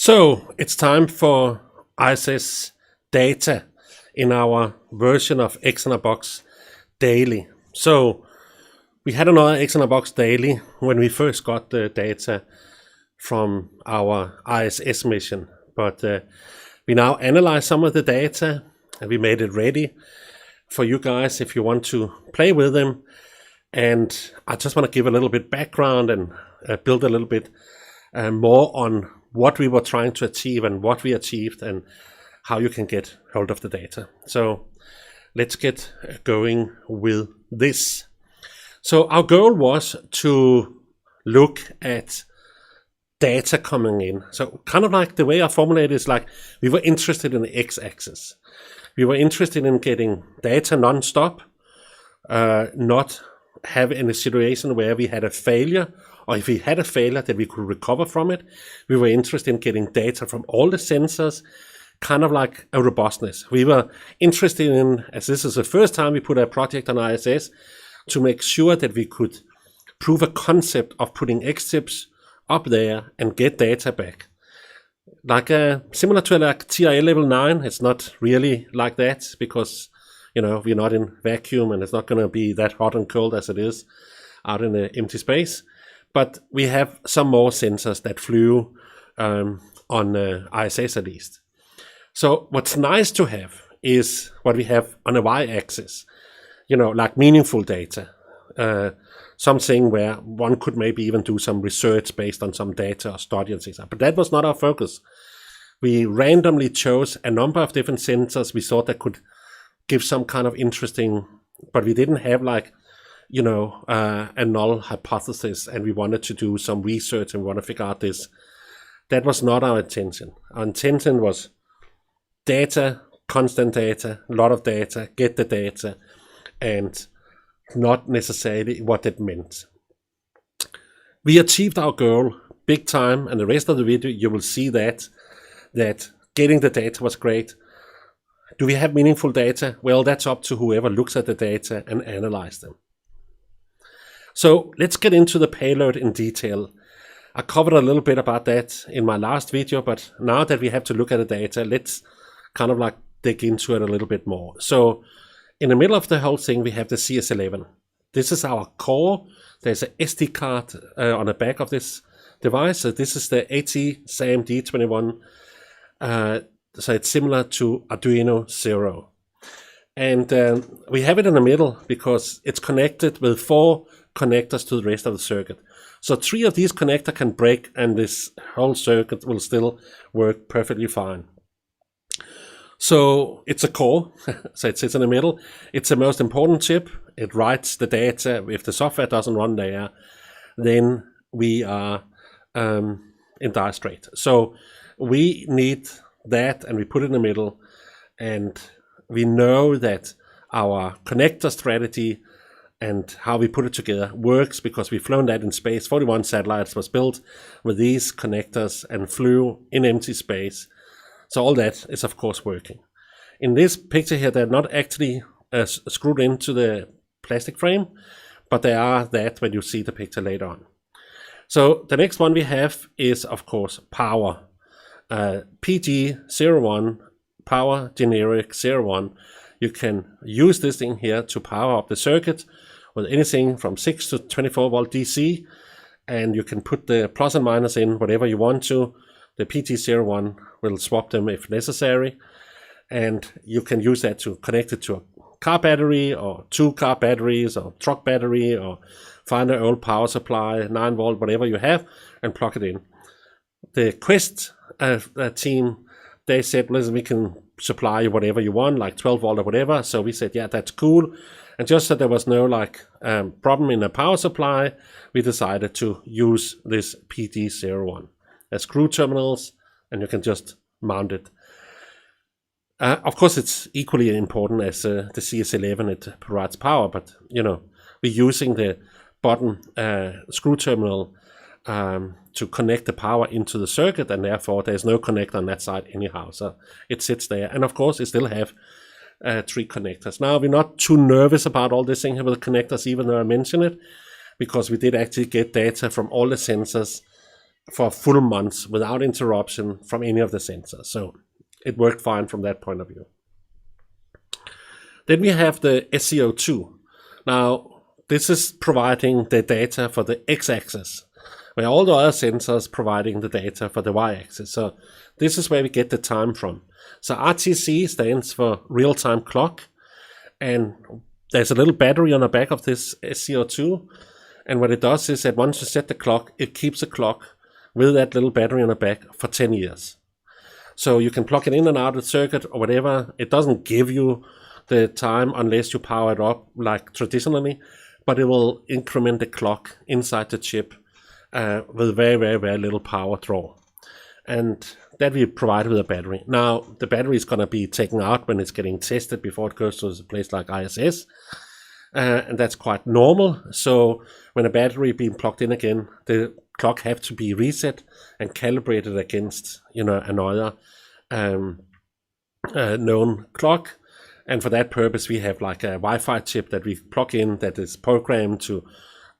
So it's time for ISS Data in our version of XinaBox Daily. So we had another XinaBox Daily when we first got the data from our ISS mission, but we now analyze some of the data and we made it ready for you guys if you want to play with them. And I just want to give a little bit background and build a little bit more on what we were trying to achieve and what we achieved and how you can get hold of the data. So let's get going with this. So our goal was to look at data coming in. So kind of like the way I formulate is like we were interested in the x-axis. We were interested in getting data non-stop, not have in a situation where we had a failure, or if we had a failure that we could recover from it. We were interested in getting data from all the sensors, kind of like a robustness. We were interested in, as this is the first time we put a project on ISS, to make sure that we could prove a concept of putting xChips up there and get data back. Like similar to like TRL level 9, it's not really like that because we're not in vacuum and it's not going to be that hot and cold as it is out in the empty space. But we have some more sensors that flew on ISS at least. So what's nice to have is what we have on the y-axis, like meaningful data. Something where one could maybe even do some research based on some data or study and things like that. But that was not our focus. We randomly chose a number of different sensors we thought that could give some kind of interesting, but we didn't have like, a null hypothesis and we wanted to do some research and we want to figure out this. That was not our intention. Our intention was data, constant data, a lot of data, get the data, and not necessarily what it meant. We achieved our goal big time, and the rest of the video you will see that getting the data was great. Do we have meaningful data? Well, that's up to whoever looks at the data and analyze them. So let's get into the payload in detail. I covered a little bit about that in my last video, but now that we have to look at the data, let's kind of like dig into it a little bit more. So in the middle of the whole thing, we have the CS11. This is our core. There's an SD card on the back of this device. So this is the AT-SAM-D21. So it's similar to Arduino Zero. And we have it in the middle because it's connected with 4 connectors to the rest of the circuit. So 3 of these connectors can break and this whole circuit will still work perfectly fine. So it's a core, so it sits in the middle. It's the most important chip. It writes the data. If the software doesn't run there, then we are in dire straits. So we need that and we put it in the middle, and we know that our connector strategy and how we put it together works because we've flown that in space. 41 satellites was built with these connectors and flew in empty space. So all that is of course working. In this picture here, they're not actually screwed into the plastic frame, but they are that when you see the picture later on. So the next one we have is of course power. PG01, power generic 01. You can use this thing here to power up the circuit with anything from 6 to 24 volt DC, and you can put the plus and minus in whatever you want to. The PG01 will swap them if necessary, and you can use that to connect it to a car battery or 2 car batteries or truck battery, or find an old power supply, 9 volt, whatever you have, and plug it in. The Quest team, they said, listen, we can supply you whatever you want, like 12 volt or whatever. So we said, yeah, that's cool. And just so there was no problem in the power supply, we decided to use this PD01. There's screw terminals, and you can just mount it. Of course, it's equally important as the CS11. It provides power, but we're using the button screw terminal to connect the power into the circuit, and therefore there's no connector on that side anyhow. So it sits there, and of course, it still have 3 connectors. Now, we're not too nervous about all this thing here with the connectors, even though I mentioned it, because we did actually get data from all the sensors for a full month without interruption from any of the sensors. So it worked fine from that point of view. Then we have the SCO2. Now, this is providing the data for the x-axis, where all the other sensors providing the data for the y-axis. So this is where we get the time from. So RTC stands for real-time clock, and there's a little battery on the back of this SCO2, and what it does is that once you set the clock, it keeps the clock with that little battery on the back for 10 years. So you can plug it in and out of the circuit or whatever. It doesn't give you the time unless you power it up like traditionally, but it will increment the clock inside the chip with very, very, very little power draw. And that we provide with a battery. Now, the battery is going to be taken out when it's getting tested before it goes to a place like ISS. And that's quite normal. So when a battery being plugged in again, the clock have to be reset and calibrated against, another known clock. And for that purpose, we have like a Wi-Fi chip that we plug in that is programmed to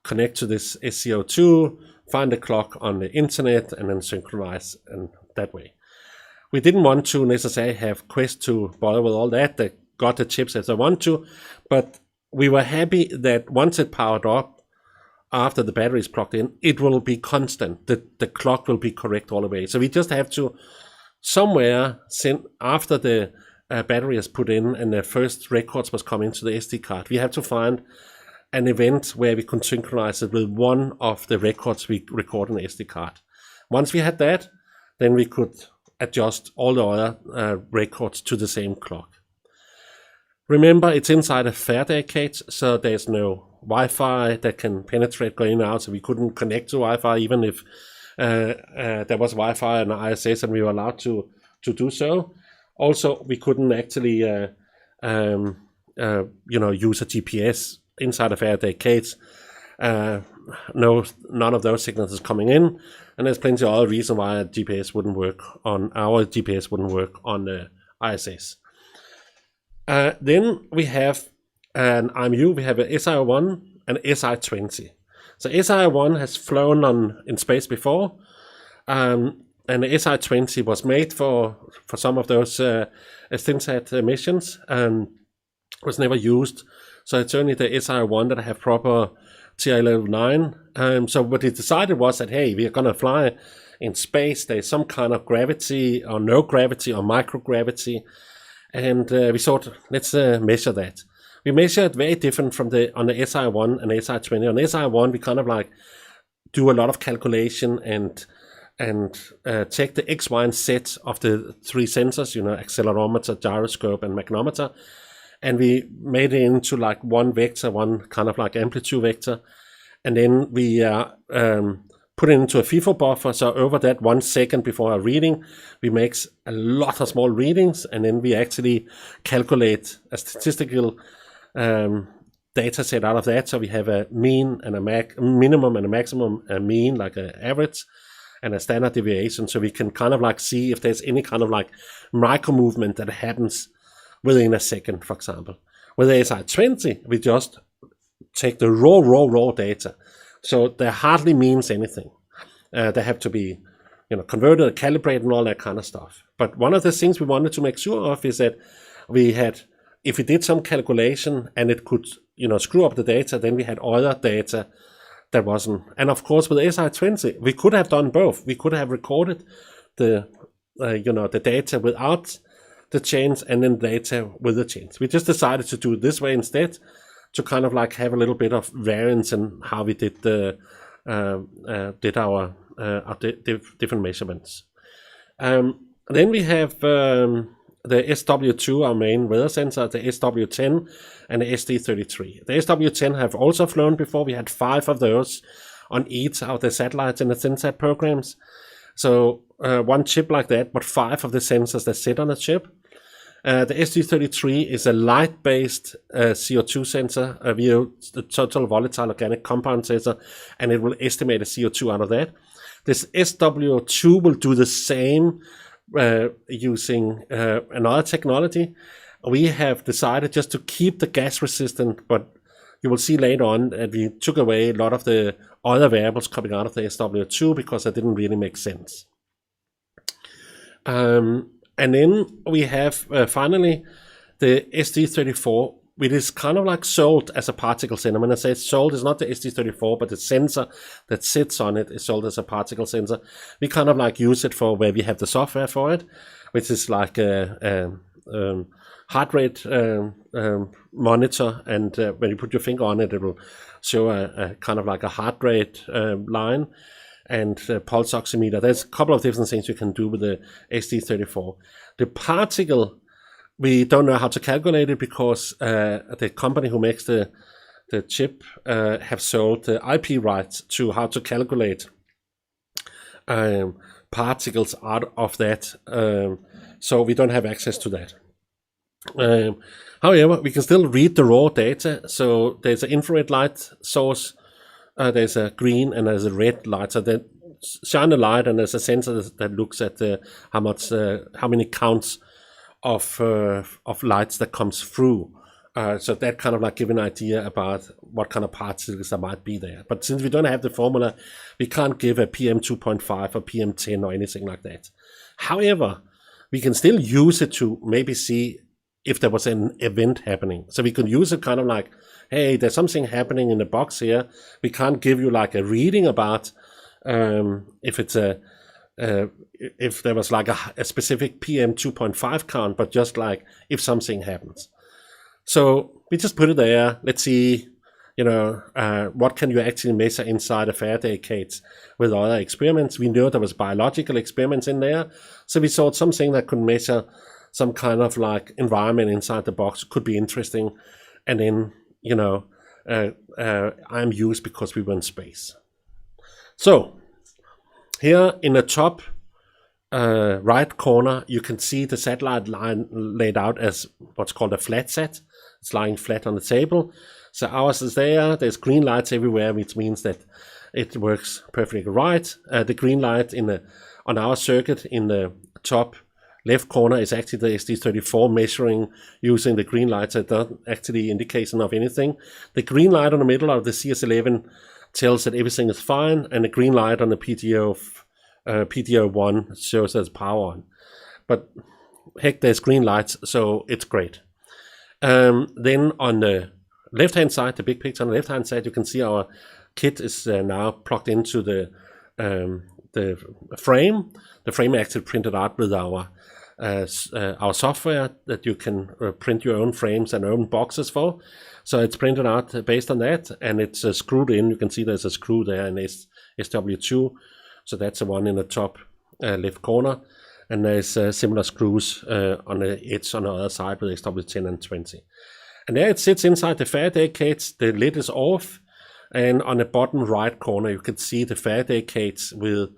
connect to this SCO2, find the clock on the internet, and then synchronize and that way. We didn't want to necessarily have Quest to bother with all that. They got the chips as I want to, but we were happy that once it powered up, after the battery is plugged in, it will be constant. The clock will be correct all the way. So we just have to somewhere, after the battery is put in and the first records was coming to the SD card, we have to find an event where we can synchronize it with one of the records we record on the SD card. Once we had that, then we could adjust all the other records to the same clock. Remember, it's inside a Faraday cage, so there's no Wi-Fi that can penetrate going out, so we couldn't connect to Wi-Fi even if there was Wi-Fi on ISS and we were allowed to do so. Also, we couldn't actually use a GPS inside a Faraday cage. None of those signals is coming in, and there's plenty of other reasons why our GPS wouldn't work on the ISS. Then we have an IMU. We have a SI01 and SI20. So SI01 has flown in space before, and the SI20 was made for some of those STIMSAT missions and was never used. So it's only the SI01 that have proper TI level 9. So what it decided was that, hey, we are going to fly in space. There's some kind of gravity or no gravity or microgravity. And we thought, let's measure that. We measured very different from on the SI1 and SI20. On SI1, we kind of like do a lot of calculation and check the X, Y, and Z of the three sensors, accelerometer, gyroscope, and magnometer. And we made it into like one vector, one kind of like amplitude vector. And then we put it into a FIFO buffer. So over that 1 second before a reading, we make a lot of small readings. And then we actually calculate a statistical data set out of that. So we have a mean and a minimum and a maximum mean, like an average, and a standard deviation. So we can kind of like see if there's any kind of like micro movement that happens within a second, for example. With the SI20, we just take the raw data. So that hardly means anything. They have to be, converted, calibrated, and all that kind of stuff. But one of the things we wanted to make sure of is that if we did some calculation and it could, screw up the data, then we had other data that wasn't. And of course, with SI20, we could have done both. We could have recorded the data without the change and then data with the change. We just decided to do it this way instead, to kind of like have a little bit of variance in how we did our different measurements. Then we have the SW2, our main weather sensor, the SW10, and the SD33. The SW10 have also flown before. We had 5 of those on each of the satellites in the STIMSAT programs. So one chip like that, but 5 of the sensors that sit on the chip. The SD33 is a light-based CO2 sensor, the total volatile organic compound sensor, and it will estimate the CO2 out of that. This SW2 will do the same using another technology. We have decided just to keep the gas resistant, but you will see later on that we took away a lot of the other variables coming out of the SW2 because that didn't really make sense. And then we have finally the SD34, which is kind of like sold as a particle sensor. When I say it's sold, it's not the SD34, but the sensor that sits on it is sold as a particle sensor. We kind of like use it for where we have the software for it, which is like a heart rate monitor, and when you put your finger on it, it will show a kind of like a heart rate line, and pulse oximeter. There's a couple of different things you can do with the SD34. The particle, we don't know how to calculate it because the company who makes the chip have sold the IP rights to how to calculate particles out of that. So we don't have access to that. However, we can still read the raw data. So there's an infrared light source, there's a green and there's a red light. So that shine a light, and there's a sensor that looks at how many counts of lights that comes through. So that kind of like give an idea about what kind of particles there might be there. But since we don't have the formula, we can't give a PM2.5 or PM10 or anything like that. However, we can still use it to maybe see if there was an event happening. So we could use it kind of like, hey, there's something happening in the box here. We can't give you like a reading about if it's if there was like a specific PM2.5 count, but just like if something happens. So we just put it there. Let's see, what can you actually measure inside a Faraday cage with other experiments. We know there was biological experiments in there. So we thought something that could measure some kind of like environment inside the box could be interesting. And then, I'm used because we were in space. So here in the top right corner, you can see the satellite line laid out as what's called a flat sat. It's lying flat on the table. So ours is there. There's green lights everywhere, which means that it works perfectly right. The green light on our circuit in the top left corner is actually the SD34 measuring using the green light. So it doesn't actually indication of anything. The green light on the middle of the CS11 tells that everything is fine, and the green light on the PDO1 shows there's power on. But heck, there's green lights, so it's great. Then on the left-hand side, the big picture on the left-hand side, you can see our kit is now plugged into the frame. The frame actually printed out with our software that you can print your own frames and own boxes for. So it's printed out based on that, and it's screwed in. You can see there's a screw there in SW2. So that's the one in the top left corner. And there's similar screws on the edge on the other side with SW10 and 20. And there it sits inside the Faraday cage. The lid is off. And on the bottom right corner, you can see the Faraday cage with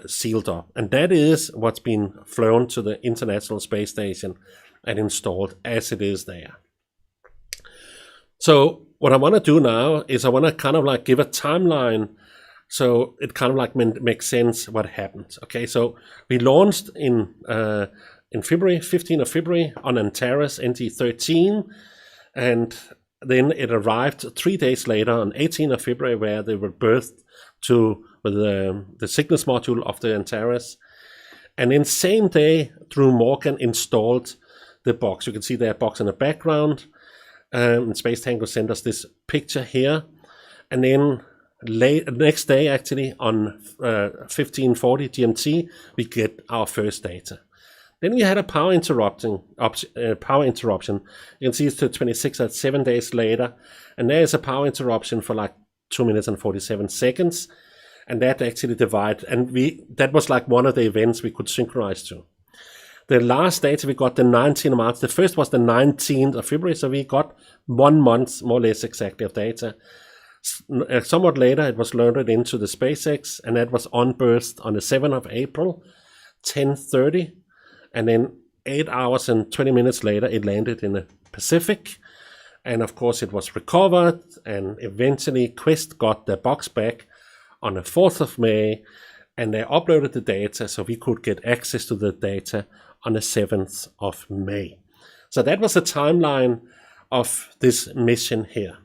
sealed up. And that is what's been flown to the International Space Station and installed as it is there. So what I want to do now is I want to kind of like give a timeline so it kind of like makes sense what happened. Okay, so we launched in February, 15th of February on Antares NT13, and then it arrived 3 days later on 18th of February, where they were berthed with the Cygnus module of the Antares. And then same day, Drew Morgan installed the box. You can see their box in the background. Space Tango sent us this picture here. And then next day, actually, on 1540 GMT, we get our first data. Then we had a power interruption. You can see it's to 26 at 7 days later. And there is a power interruption for like 2 minutes and 47 seconds. And that actually divided. And that was like one of the events we could synchronize to. The last data we got the 19th of March. The first was the 19th of February. So we got 1 month, more or less exactly, of data. Somewhat later, it was loaded into the SpaceX, and that was unburst on the 7th of April, 10:30. And then 8 hours and 20 minutes later, it landed in the Pacific. And of course, it was recovered, and eventually Quest got their box back on the 4th of May, and they uploaded the data so we could get access to the data on the 7th of May. So that was the timeline of this mission here.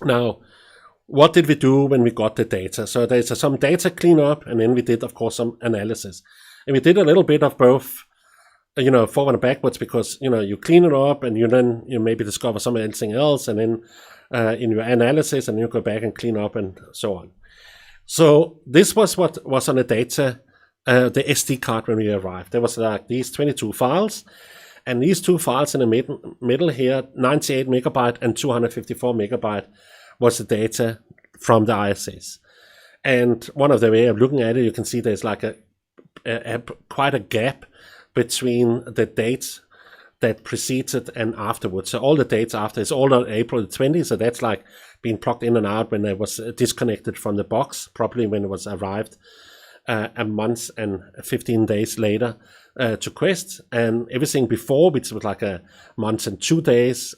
Now, what did we do when we got the data? So there's some data cleanup, and then we did, of course, some analysis. And we did a little bit of both, forward and backwards, because, you clean it up and you maybe discover something else, and then in your analysis, and you go back and clean up and so on. So this was what was on the data, the SD card when we arrived. There was like these 22 files, and these two files in the middle here, 98 megabyte and 254 megabyte, was the data from the ISS. And one of the way of looking at it, you can see there's like quite a gap between the dates that preceded and afterwards. So all the dates after is all on April the 20th, so that's like being plugged in and out when it was disconnected from the box, probably when it was arrived a month and 15 days later to Quest. And everything before, which was like a month and 2 days,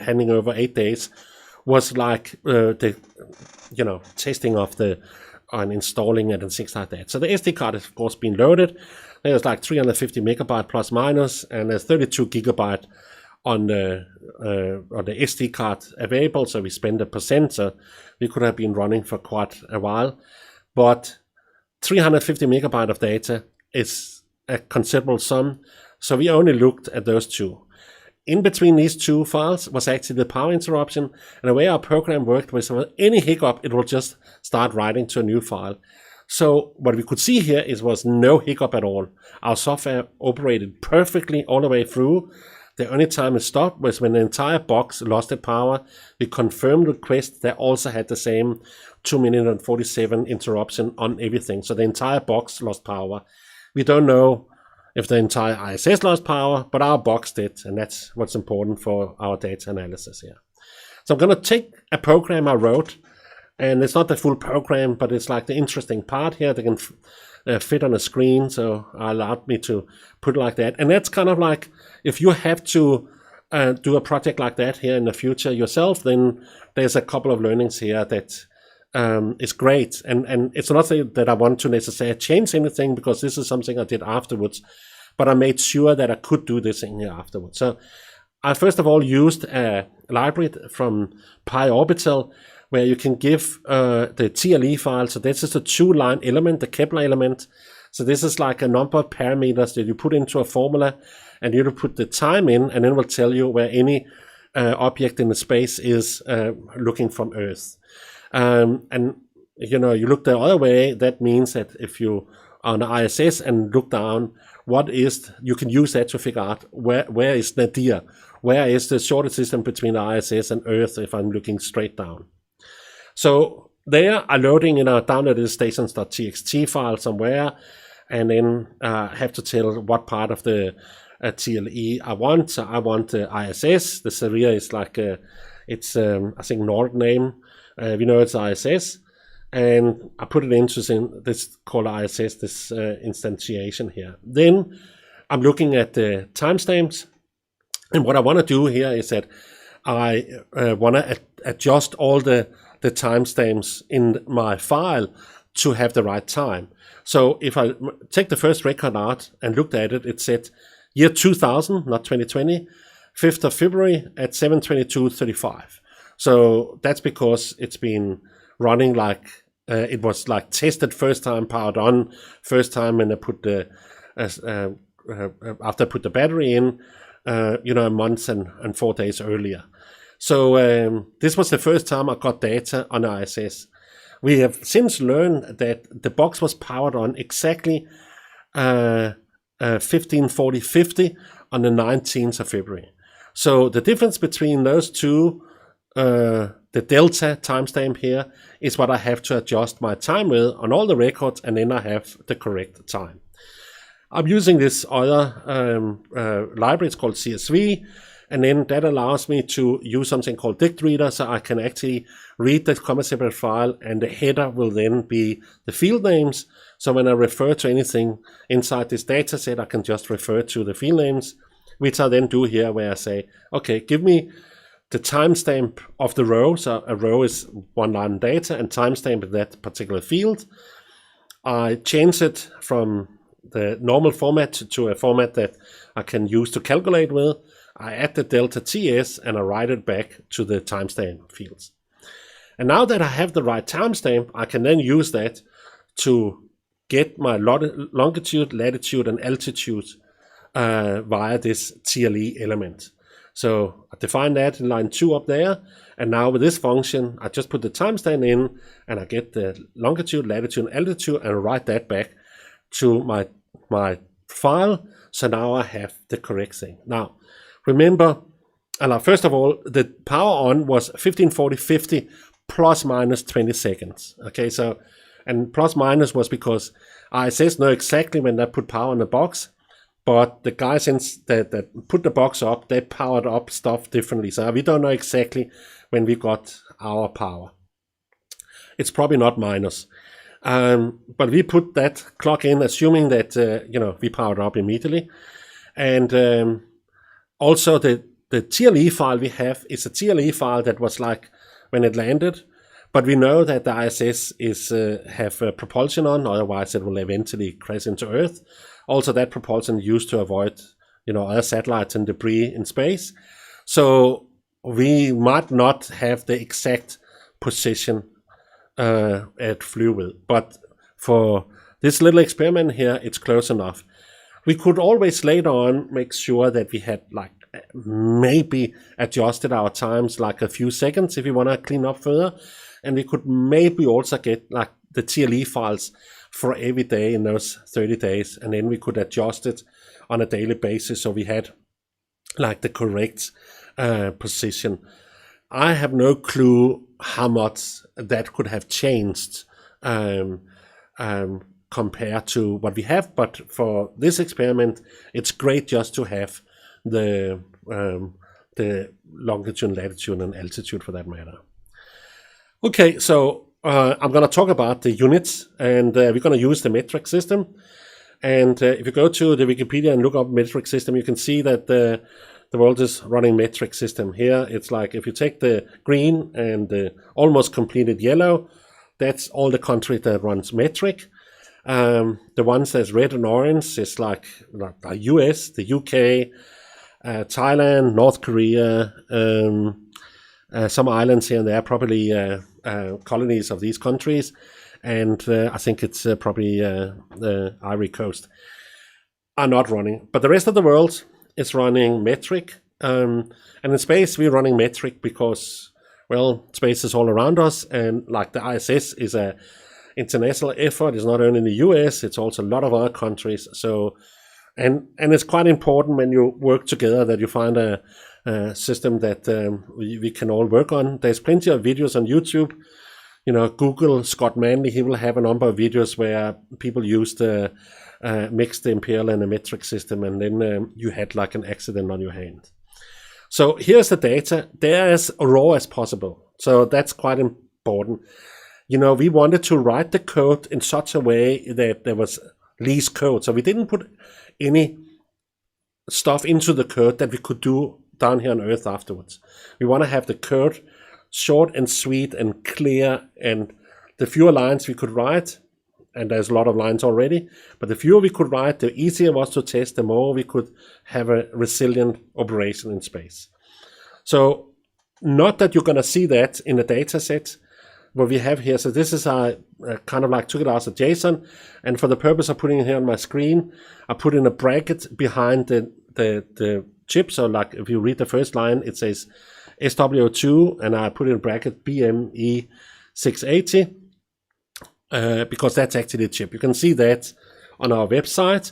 handing over 8 days, was like the testing of on installing it and things like that. So the SD card has of course been loaded. There's like 350 megabyte plus minus, and there's 32 gigabyte on the SD card available. So we spent 1%, so we could have been running for quite a while. But 350 megabyte of data is a considerable sum, so we only looked at those two. In between these two files was actually the power interruption, and the way our program worked was any hiccup, it will just start writing to a new file. So what we could see here was no hiccup at all. Our software operated perfectly all the way through. The only time it stopped was when the entire box lost the power. We confirmed with Quest that also had the same 2 minute and 47 interruption on everything. So the entire box lost power. We don't know if the entire ISS lost power, but our box did, and that's what's important for our data analysis here. So I'm going to take a program I wrote, and it's not the full program, but it's like the interesting part here. They can fit on a screen, so I allowed me to put it like that. And that's kind of like, if you have to do a project like that here in the future yourself, then there's a couple of learnings here that is great. And it's not that I want to necessarily change anything, because this is something I did afterwards, but I made sure that I could do this thing here afterwards. So I first of all used a library from PyOrbital, where you can give the TLE file. So this is a 2-line element, the Kepler element. So this is like a number of parameters that you put into a formula, and you put the time in, and then it will tell you where any object in the space is looking from Earth. And you look the other way, that means that if you are on the ISS and look down, you can use that to figure out where is Nadir, where is the shortest distance between the ISS and Earth if I'm looking straight down. So there I'm loading in a downloaded stations.txt file somewhere, and then have to tell what part of the TLE I want. So I want the ISS. The Saria is like it's I think Nord name. We know it's ISS, and I put it into this called ISS, this instantiation here. Then I'm looking at the timestamps, and what I want to do here is that I want to adjust all the timestamps in my file to have the right time. So if I take the first record out and looked at it, it said year 2000, not 2020, 5th of February at 7:22:35. So that's because it's been running like it was like tested first time, powered on first time when I put after I put the battery in, a month and 4 days earlier. So this was the first time I got data on ISS. We have since learned that the box was powered on exactly 15:40:50 on the 19th of February. So the difference between those two, the delta timestamp here, is what I have to adjust my time with on all the records, and then I have the correct time. I'm using this other library. It's called CSV, and then that allows me to use something called dict reader, so I can actually read the comma separate file, and the header will then be the field names. So when I refer to anything inside this data set, I can just refer to the field names, which I then do here, where I say, okay, give me the timestamp of the row. So a row is one line data, and timestamp in that particular field. I change it from the normal format to a format that I can use to calculate with. I add the delta TS and I write it back to the timestamp fields. And now that I have the right timestamp, I can then use that to get my longitude, latitude, and altitude via this TLE element. So I define that in line 2 up there, and now with this function, I just put the timestamp in, and I get the longitude, latitude, and altitude, and write that back to my file. So now I have the correct thing. Now, remember, first of all, the power on was 1540-50 plus minus 20 seconds. Okay, so, and plus minus was because ISS know exactly when they put power in the box, but the guys that put the box up, they powered up stuff differently. So we don't know exactly when we got our power. It's probably not minus. But we put that clock in, assuming that, we powered up immediately. And also the TLE file we have is a TLE file that was like when it landed, but we know that the ISS have propulsion on, otherwise it will eventually crash into Earth. Also, that propulsion used to avoid, other satellites and debris in space. So we might not have the exact position it flew with, but for this little experiment here, it's close enough. We could always later on make sure that we had maybe adjusted our times like a few seconds if we want to clean up further, and we could maybe also get the TLE files for every day in those 30 days, and then we could adjust it on a daily basis so we had the correct position. I have no clue how much that could have changed compared to what we have, but for this experiment, it's great just to have the longitude, latitude, and altitude for that matter. Okay, so I'm going to talk about the units, and we're going to use the metric system. And if you go to the Wikipedia and look up metric system, you can see that the world is running metric system. Here, it's like if you take the green and the almost completed yellow, that's all the country that runs metric. The ones that's red and orange is like the US, the UK, Thailand, North Korea, some islands here and there, probably colonies of these countries, and I think it's probably the Ivory Coast are not running. But the rest of the world is running metric, and in space we're running metric because, well, space is all around us, and the ISS is a international effort. It's not only in the US, it's also a lot of other countries. So, and it's quite important when you work together that you find a system that we can all work on. There's plenty of videos on YouTube. Google Scott Manley, he will have a number of videos where people used mixed the imperial and the metric system, and then you had an accident on your hand. So here's the data. They're as raw as possible. So that's quite important. We wanted to write the code in such a way that there was least code. So we didn't put any stuff into the code that we could do down here on Earth afterwards. We want to have the code short and sweet and clear, and the fewer lines we could write, and there's a lot of lines already, but the fewer we could write, the easier it was to test, the more we could have a resilient operation in space. So not that you're going to see that in the data set, what we have here. So this is I kind of took it out as a JSON, and for the purpose of putting it here on my screen, I put in a bracket behind the chip. So if you read the first line, it says SW2, and I put in a bracket BME 680 because that's actually the chip. You can see that on our website.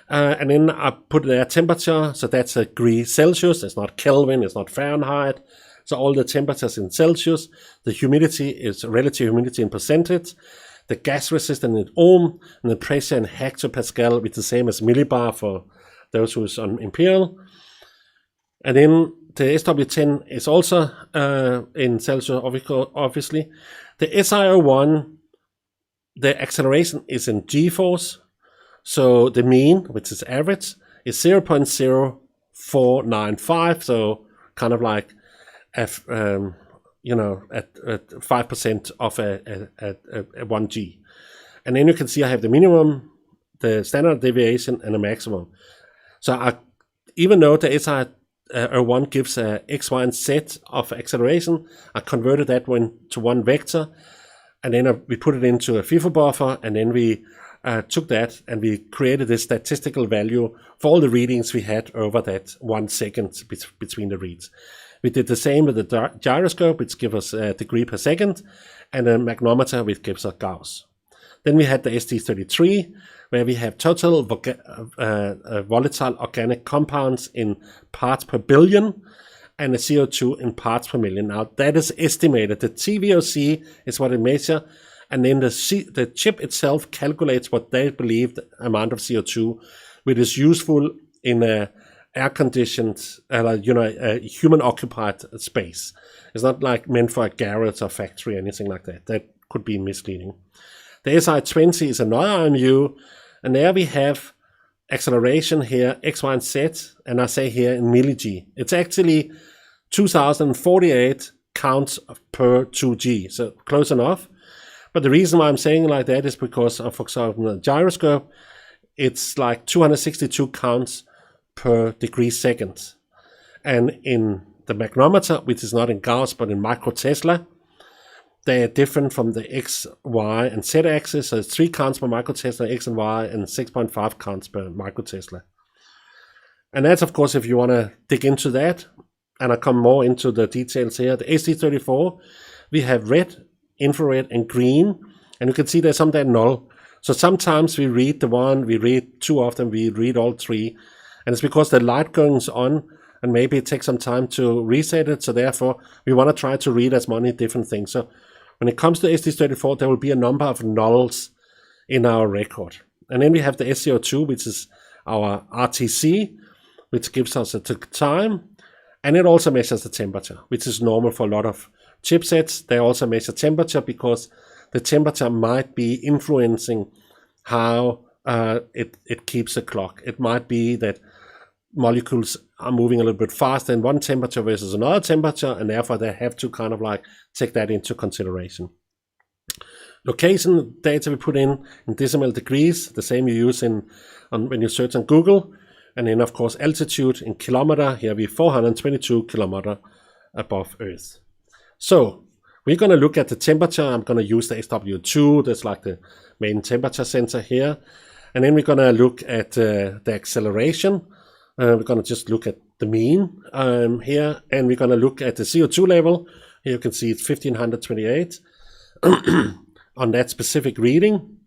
And then I put their temperature, so that's a degree Celsius. It's not Kelvin, it's not Fahrenheit. So all the temperatures in Celsius. The humidity is relative humidity in percentage. The gas resistance in ohm, and the pressure in hectopascal, which is the same as millibar for those who's on imperial. And then the SW10 is also in Celsius, obviously. The SIO1, the acceleration is in G-force. So the mean, which is average, is 0.0495. So kind of at 5% of a 1G. And then you can see I have the minimum, the standard deviation, and the maximum. So even though the 01 gives a x, y, and z of acceleration. I converted that to one vector, and then we put it into a FIFO buffer, and then we took that and we created this statistical value for all the readings we had over that 1 second between the reads. We did the same with the gyroscope, which gives us a degree per second, and a magnetometer, which gives us Gauss. Then we had the ST33, where we have total volatile organic compounds in parts per billion, and the CO2 in parts per million. Now that is estimated. The TVOC is what it measures, and then the chip itself calculates what they believe the amount of CO2, which is useful in a air-conditioned, a human-occupied space. It's not like meant for a garage or factory or anything like that. That could be misleading. The SI20 is another IMU, and there we have acceleration here, x, y, and z, and I say here in milli-g. It's actually 2048 counts per 2G, so close enough. But the reason why I'm saying it like that is because, for example, the gyroscope, it's like 262 counts per degree second. And in the magnetometer, which is not in Gauss but in microtesla, they are different from the x, y, and z axis. So it's 3 counts per microtesla, x and y, and 6.5 counts per microtesla. And that's, of course, if you want to dig into that, and I come more into the details here. The ST34, we have red, infrared, and green, and you can see there's some that null. So sometimes we read the one, we read 2 of them, we read all 3, and it's because the light goes on, and maybe it takes some time to reset it, so therefore we want to try to read as many different things. So when it comes to ST34, there will be a number of nulls in our record. And then we have the SCO2, which is our RTC, which gives us the time, and it also measures the temperature, which is normal for a lot of chipsets. They also measure temperature because the temperature might be influencing how it keeps the clock. It might be that molecules are moving a little bit faster in one temperature versus another temperature, and therefore they have to kind of like take that into consideration. Location data we put in decimal degrees, the same you use when you search on Google, and then of course altitude in kilometer. Here we 422 kilometer above Earth. So we're going to look at the temperature. I'm going to use the SW2, that's like the main temperature sensor here, and then we're going to look at the acceleration. We're going to just look at the mean here, and we're going to look at the CO2 level. Here you can see it's 1528 on that specific reading.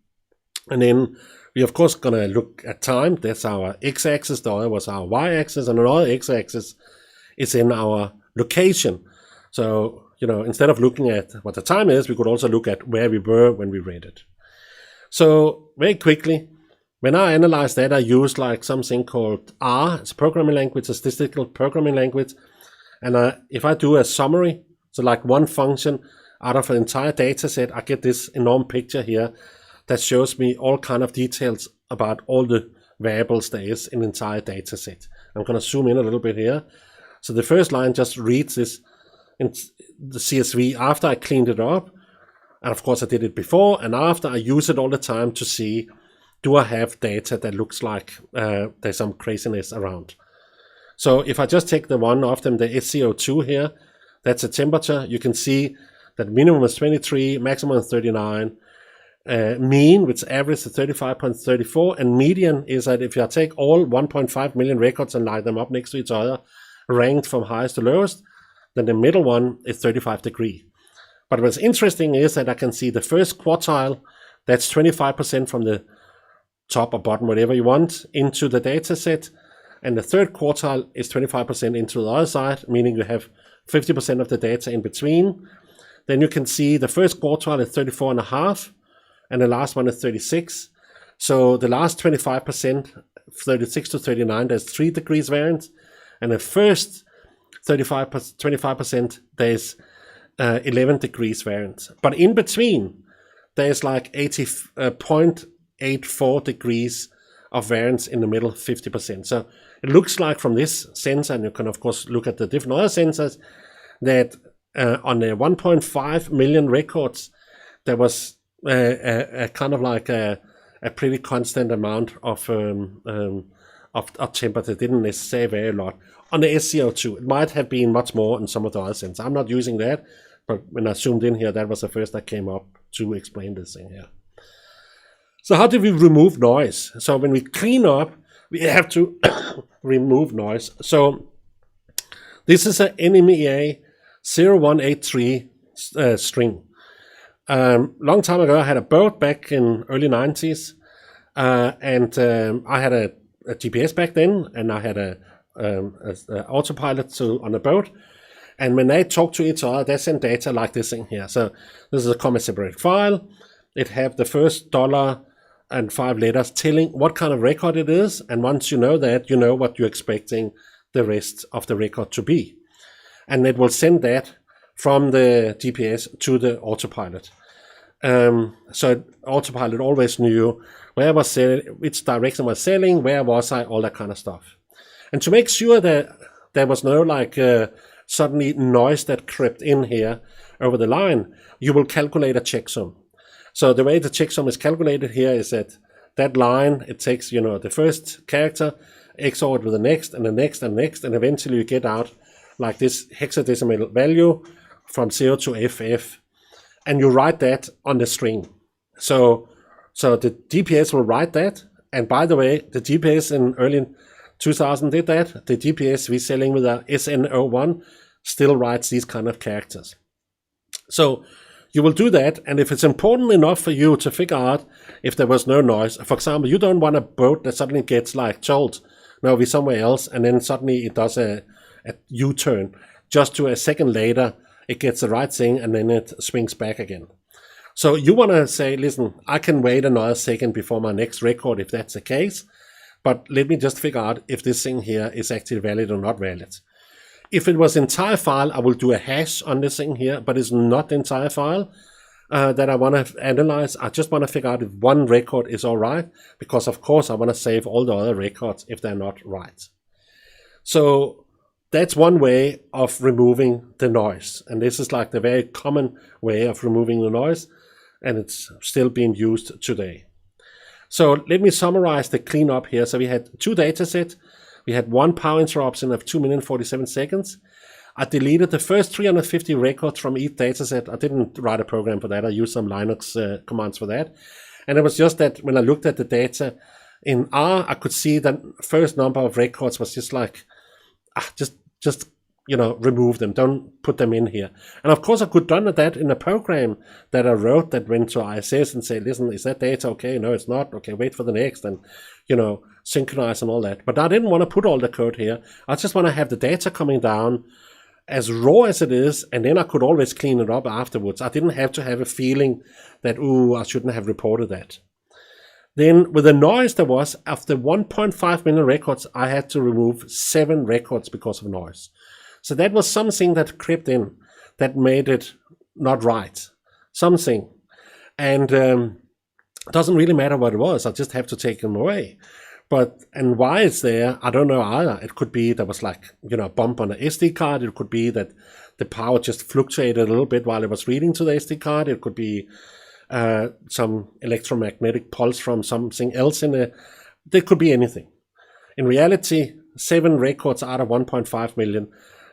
And then we're of course going to look at time. That's our x-axis, the other was our y-axis, and another x-axis is in our location. So, instead of looking at what the time is, we could also look at where we were when we read it. So very quickly, when I analyze that, I use like something called R. It's a programming language, a statistical programming language. And if I do a summary, so like one function out of an entire data set, I get this enormous picture here that shows me all kind of details about all the variables there is in the entire data set. I'm going to zoom in a little bit here. So the first line just reads this in the CSV after I cleaned it up. And of course I did it before and after. I use it all the time to see, do I have data that looks like there's some craziness around? So if I just take the one of them, the SCO2 here, that's a temperature. You can see that minimum is 23, maximum is 39. Mean, which average is 35.34, and median is that if you take all 1.5 million records and line them up next to each other, ranked from highest to lowest, then the middle one is 35 degrees. But what's interesting is that I can see the first quartile, that's 25% from the top or bottom, whatever you want, into the data set, and the third quartile is 25% into the other side, meaning you have 50% of the data in between. Then you can see the first quartile is 34.5, and the last one is 36. So the last 25%, 36 to 39, there's 3 degrees variance, and the first 25%, there's 11 degrees variance. But in between, there's like 80.84 degrees of variance in the middle, 50%. So it looks like from this sensor, and you can of course look at the different other sensors, that on the 1.5 million records, there was a kind of like a pretty constant amount of of temperature. It didn't necessarily vary a lot. On the SCO2, it might have been much more in some of the other sensors. I'm not using that, but when I zoomed in here, that was the first that came up to explain this thing here. So how do we remove noise? So when we clean up, we have to remove noise. So this is an NMEA 0183 string. Long time ago, I had a boat back in early 90s, and I had a GPS back then, and I had a autopilot on the boat. And when they talk to each other, they send data like this thing here. So this is a comma separated file. It have the first $5 letters telling what kind of record it is. And once you know that, you know what you're expecting the rest of the record to be. And it will send that from the GPS to the autopilot. So autopilot always knew where was which direction was sailing, where was I, all that kind of stuff. And to make sure that there was no suddenly noise that crept in here over the line, you will calculate a checksum. So the way the checksum is calculated here is that line, it takes, the first character, XOR with the next, and the next, and next, and eventually you get out like this hexadecimal value from 0 to FF, and you write that on the string. So the GPS will write that, and by the way, the GPS in early 2000 did that. The GPS we're selling with a SN01 still writes these kind of characters. So you will do that, and if it's important enough for you to figure out if there was no noise, for example, you don't want a boat that suddenly gets told, no, we're somewhere else, and then suddenly it does a U-turn. Just to a second later, it gets the right thing, and then it swings back again. So you want to say, listen, I can wait another second before my next record if that's the case, but let me just figure out if this thing here is actually valid or not valid. If it was entire file, I will do a hash on this thing here, but it's not the entire file that I want to analyze. I just want to figure out if one record is all right, because of course I want to save all the other records if they're not right. So that's one way of removing the noise. And this is the very common way of removing the noise, and it's still being used today. So let me summarize the cleanup here. So we had two datasets. We had one power interruption of 2 minutes 47 seconds. I deleted the first 350 records from each dataset. I didn't write a program for that. I used some Linux commands for that. And it was just that when I looked at the data in R, I could see that first number of records was just just remove them. Don't put them in here. And of course, I could have done that in a program that I wrote that went to ISS and say, listen, is that data okay? No, it's not. Okay, wait for the next, and synchronize and all that. But I didn't want to put all the code here. I just want to have the data coming down as raw as it is, and then I could always clean it up afterwards. I didn't have to have a feeling that, I shouldn't have reported that. Then with the noise there was, after 1.5 million records, I had to remove 7 records because of noise. So that was something that crept in that made it not right. Something. And it doesn't really matter what it was. I just have to take them away. And why it's there, I don't know either. It could be there was a bump on the SD card. It could be that the power just fluctuated a little bit while it was reading to the SD card. It could be some electromagnetic pulse from something else in there. There could be anything. In reality, 7 records out of 1.5 million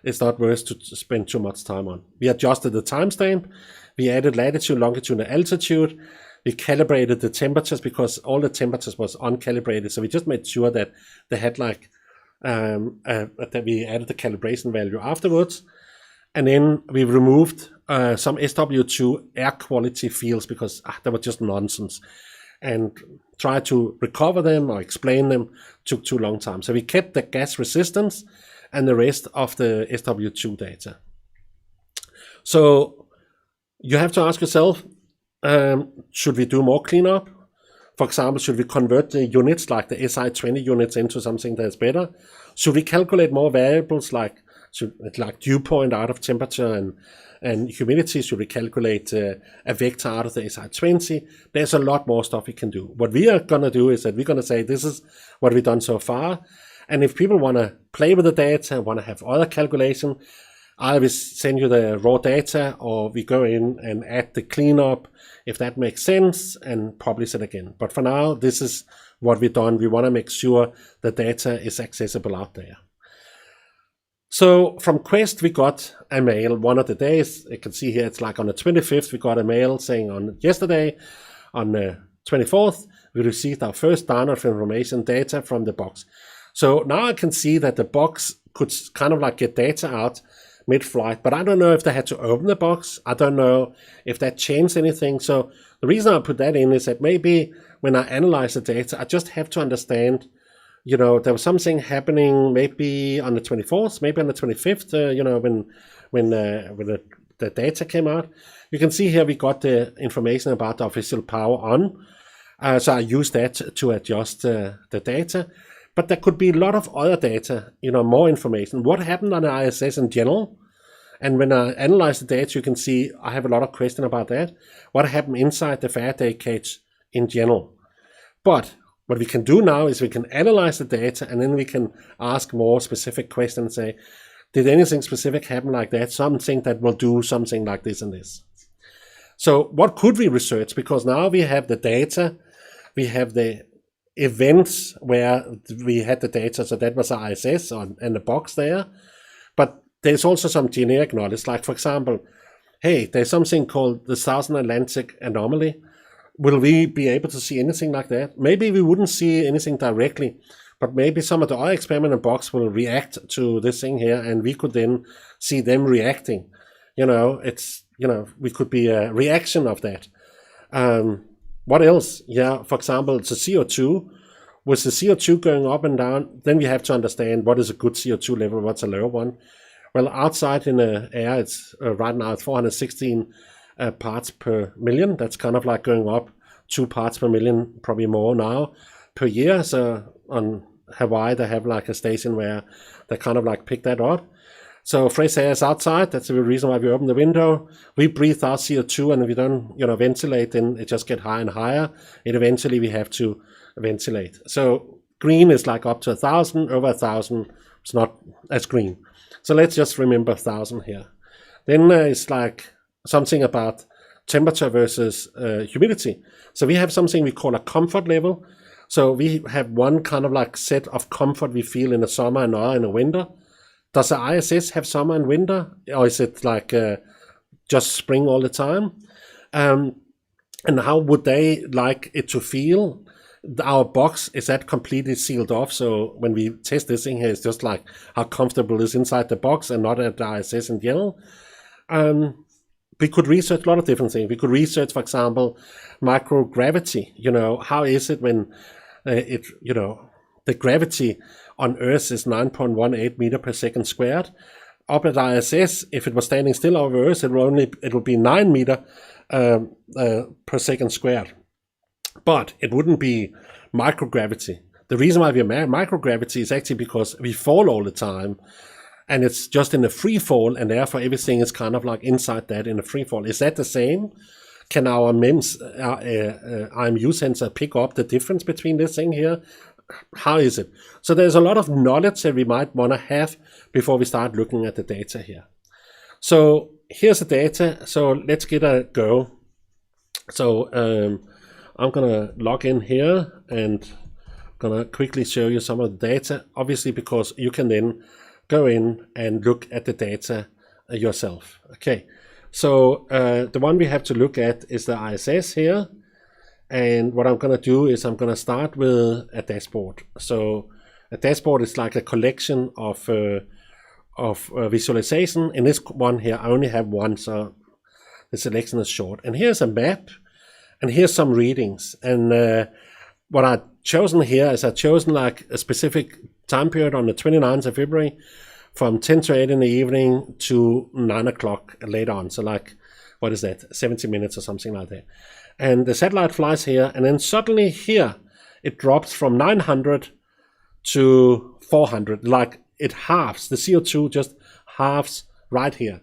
is not worth to spend too much time on. We adjusted the timestamp. We added latitude, longitude, and altitude. We calibrated the temperatures because all the temperatures was uncalibrated. So we just made sure that they had that we added the calibration value afterwards. And then we removed some SW2 air quality fields because they were just nonsense. And try to recover them or explain them took too long time. So we kept the gas resistance and the rest of the SW2 data. So you have to ask yourself, should we do more cleanup? For example, should we convert the units like the SI20 units into something that's better? Should we calculate more variables like dew point out of temperature and humidity? Should we calculate a vector out of the SI20? There's a lot more stuff we can do. What we are going to do is that we're going to say this is what we've done so far. And if people want to play with the data, want to have other calculation, I will send you the raw data, or we go in and add the cleanup if that makes sense and publish it again. But for now, this is what we've done. We want to make sure the data is accessible out there. So from Quest, we got a mail one of the days. You can see here, it's like on the 25th, we got a mail saying on yesterday, on the 24th, we received our first download of information data from the box. So now I can see that the box could kind of like get data out mid-flight, but I don't know if they had to open the box. I don't know if that changed anything. So the reason I put that in is that maybe when I analyze the data, I just have to understand, you know, there was something happening maybe on the 24th, maybe on the 25th, you know, when the data came out. You can see here we got the information about the official power on. So I used that to adjust the data. But there could be a lot of other data, you know, more information. What happened on the ISS in general? And when I analyze the data, you can see I have a lot of questions about that. What happened inside the Faraday cage in general? But what we can do now is we can analyze the data, and then we can ask more specific questions. Say, did anything specific happen like that? Something that will do something like this and this. So what could we research? Because now we have the data, we have the events where we had the data, so that was our ISS and the box there. But there's also some generic knowledge, like for example, hey, there's something called the Southern Atlantic anomaly. Will we be able to see anything like that? Maybe we wouldn't see anything directly, but maybe some of the other experiment in box will react to this thing here, and we could then see them reacting. You know, it's, you know, we could be a reaction of that. What else? Yeah, for example, it's a CO2. With the CO2 going up and down, then we have to understand what is a good CO2 level, what's a low one. Well, outside in the air, it's right now it's 416 parts per million. That's kind of like going up 2 parts per million, probably more now, per year. So on Hawaii, they have like a station where they kind of like pick that up. So fresh air is outside. That's the reason why we open the window. We breathe out CO2, and if we don't, you know, ventilate, then it just gets higher and higher. And eventually we have to ventilate. So green is like up to 1,000. Over 1,000, it's not as green. So let's just remember 1,000 here. Then it's like something about temperature versus humidity. So we have something we call a comfort level. So we have one kind of like set of comfort we feel in the summer and another in the winter. Does the ISS have summer and winter, or is it like just spring all the time? And how would they like it to feel? Our box, is that completely sealed off? So when we test this thing here, it's just like how comfortable it is inside the box and not at the ISS in general. We could research a lot of different things. We could research, for example, microgravity. You know, how is it when the gravity on Earth is 9.18 meter per second squared. Up at ISS, if it was standing still over Earth, it will be 9 meter per second squared. But it wouldn't be microgravity. The reason why we have microgravity is actually because we fall all the time, and it's just in a free fall, and therefore everything is kind of like inside that in a free fall. Is that the same? Can our IMU sensor pick up the difference between this thing here? How is it? So there's a lot of knowledge that we might want to have before we start looking at the data here. So here's the data. So let's get a go. So I'm going to log in here and going to quickly show you some of the data, obviously because you can then go in and look at the data yourself. Okay, so the one we have to look at is the ISS here. And what I'm going to do is I'm going to start with a dashboard. So a dashboard is like a collection of visualization. In this one here, I only have one, so the selection is short. And here's a map, and here's some readings. And what I've chosen here is I've chosen like a specific time period on the 29th of February from 10 to 8 in the evening to 9 o'clock later on. So like, what is that, 70 minutes or something like that. And the satellite flies here, and then suddenly here, it drops from 900 to 400, like it halves. The CO2 just halves right here.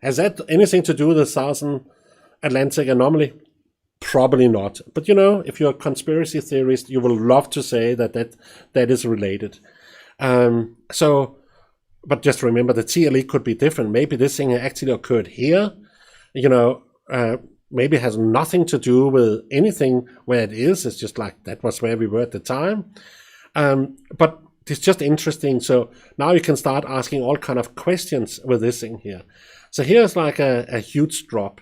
Has that anything to do with the Southern Atlantic anomaly? Probably not. But you know, if you're a conspiracy theorist, you will love to say that is related. But just remember the TLE could be different. Maybe this thing actually occurred here, you know, maybe has nothing to do with anything where it is. It's just like that was where we were at the time. But it's just interesting. So now you can start asking all kind of questions with this thing here. So here's like a huge drop.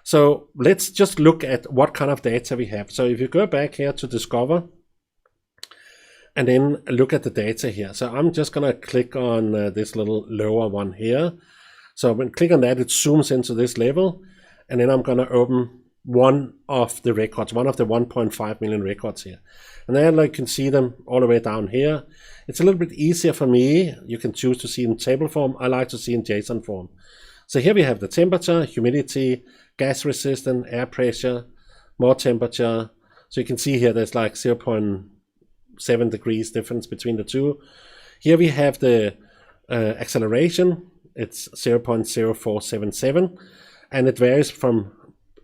So let's just look at what kind of data we have. So if you go back here to Discover, and then look at the data here. So I'm just going to click on this little lower one here. So when I click on that, it zooms into this level. And then I'm going to open one of the records, one of the 1.5 million records here. And then you can see them all the way down here. It's a little bit easier for me. You can choose to see in table form. I like to see in JSON form. So here we have the temperature, humidity, gas resistance, air pressure, more temperature. So you can see here there's like 0.7 degrees difference between the two. Here we have the acceleration. It's 0.0477, and it varies from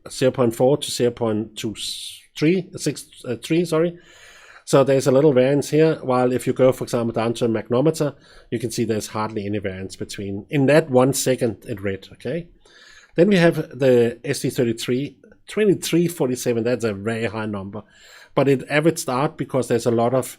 0.4 to 0.2363, sorry. So there's a little variance here, while if you go, for example, down to a magnometer, you can see there's hardly any variance between. In that 1 second it read, okay? Then we have the SD33, 2347, that's a very high number. But it averaged out because there's a lot of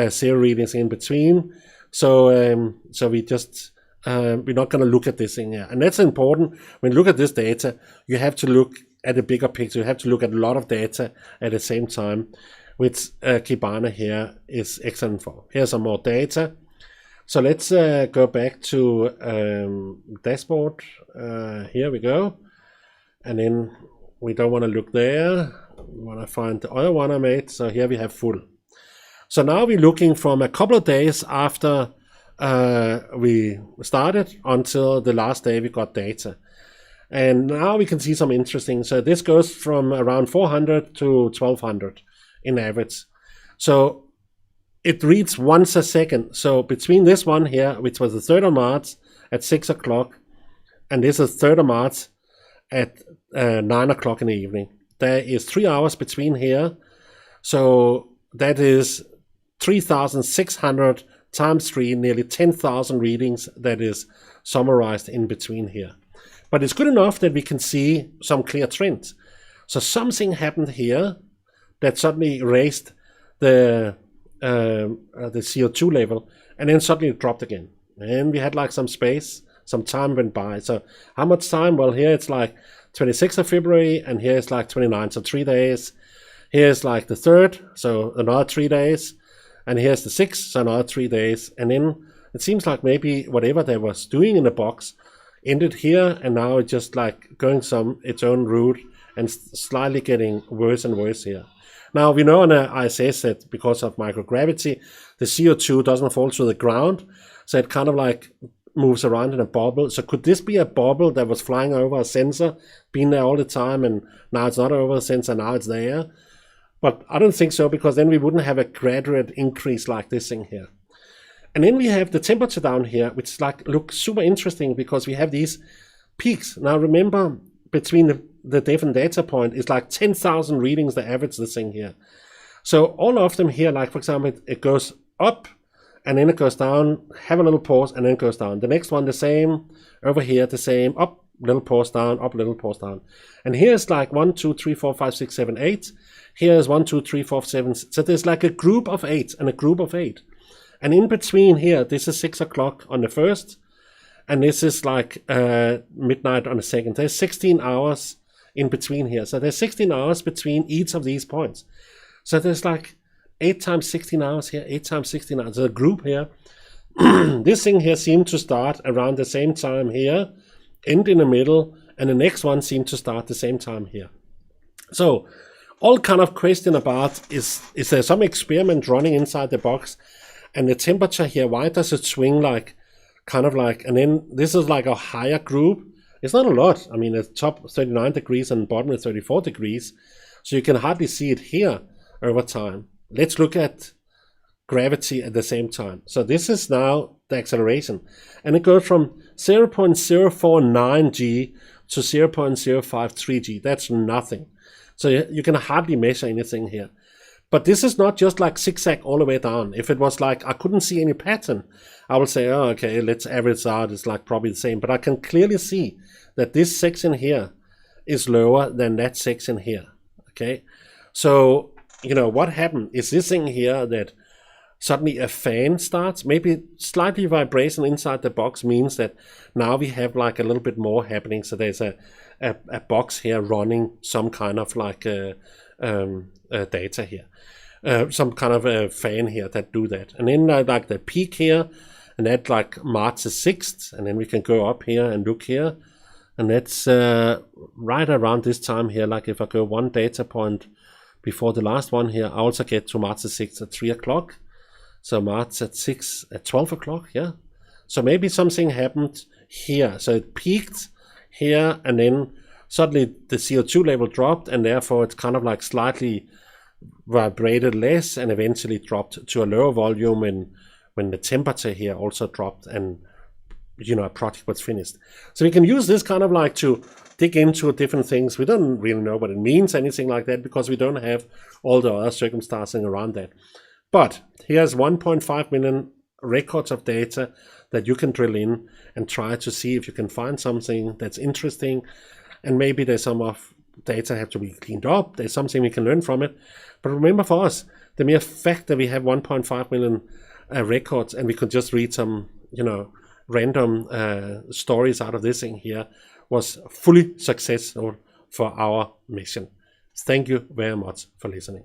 zero readings in between. So we just, we're not going to look at this thing here. And that's important. When you look at this data, you have to look at a bigger picture. You have to look at a lot of data at the same time, which Kibana here is excellent for. Here's some more data. So let's go back to dashboard. Here we go. And then we don't want to look there. We want to find the other one I made. So here we have full. So now we're looking from a couple of days after we started until the last day we got data. And now we can see some interesting. So this goes from around 400 to 1200 in average. So it reads once a second. So between this one here, which was the 3rd of March at 6 o'clock, and this is 3rd of March at 9 o'clock in the evening, there is 3 hours between here. So that is 3,600 times 3, nearly 10,000 readings that is summarized in between here. But it's good enough that we can see some clear trends. So something happened here that suddenly raised the CO2 level, and then suddenly it dropped again. And we had like some space, some time went by. So how much time? Well, here it's like 26th of February, and here it's like 29, so 3 days. Here's like the 3rd, so another 3 days. And here's the 6th, so another 3 days. And then it seems like maybe whatever they was doing in the box ended here, and now it's just like going its own route and slightly getting worse and worse here. Now we know on the ISS that because of microgravity, the CO2 doesn't fall to the ground, so it kind of like moves around in a bubble. So could this be a bubble that was flying over a sensor, been there all the time, and now it's not over a sensor, now it's there? But I don't think so, because then we wouldn't have a gradual increase like this thing here. And then we have the temperature down here, which like looks super interesting because we have these peaks. Now remember, between the different data point is like 10,000 readings the average this thing here. So all of them here, like for example, it goes up and then it goes down, have a little pause, and then it goes down. The next one the same, over here the same, up, little pause down, up, little pause down. And here's like 1, 2, 3, 4, 5, 6, 7, 8. Here's 1, 2, 3, 4, 7. So there's like a group of 8 and a group of 8. And in between here, this is 6 o'clock on the 1st, and this is like midnight on the 2nd. There's 16 hours in between here. So there's 16 hours between each of these points. So there's like 8 times 16 hours here, 8 times 16 hours. There's a group here. This thing here seemed to start around the same time here, end in the middle, and the next one seemed to start the same time here. So all kind of question about is there some experiment running inside the box? And the temperature here, why does it swing like, kind of like, and then this is like a higher group. It's not a lot. I mean, the top 39 degrees and bottom is 34 degrees. So you can hardly see it here over time. Let's look at gravity at the same time. So this is now the acceleration. And it goes from 0.049 g to 0.053 g. That's nothing. So you can hardly measure anything here. But this is not just like zigzag all the way down. If it was like, I couldn't see any pattern, I would say, oh, okay, let's average out. It's like probably the same. But I can clearly see that this section here is lower than that section here. Okay, so what happened is this thing here that suddenly a fan starts, maybe slightly vibration inside the box means that now we have like a little bit more happening. So there's a box here running some kind of like data here, some kind of a fan here that do that. And then like the peak here, and that like March the 6th, and then we can go up here and look here, and that's right around this time here. Like if I go one data point before the last one here, I also get to March the 6th at 3 o'clock. So March at 12 o'clock, yeah. So maybe something happened here. So it peaked here, and then suddenly the CO2 level dropped, and therefore it's kind of like slightly vibrated less, and eventually dropped to a lower volume when the temperature here also dropped, and a project was finished. So we can use this kind of like to dig into different things. We don't really know what it means, anything like that, because we don't have all the other circumstances around that. But here's 1.5 million records of data that you can drill in and try to see if you can find something that's interesting. And maybe there's some of data have to be cleaned up. There's something we can learn from it. But remember, for us, the mere fact that we have 1.5 million records and we could just read some, random stories out of this thing here was fully successful for our mission. Thank you very much for listening.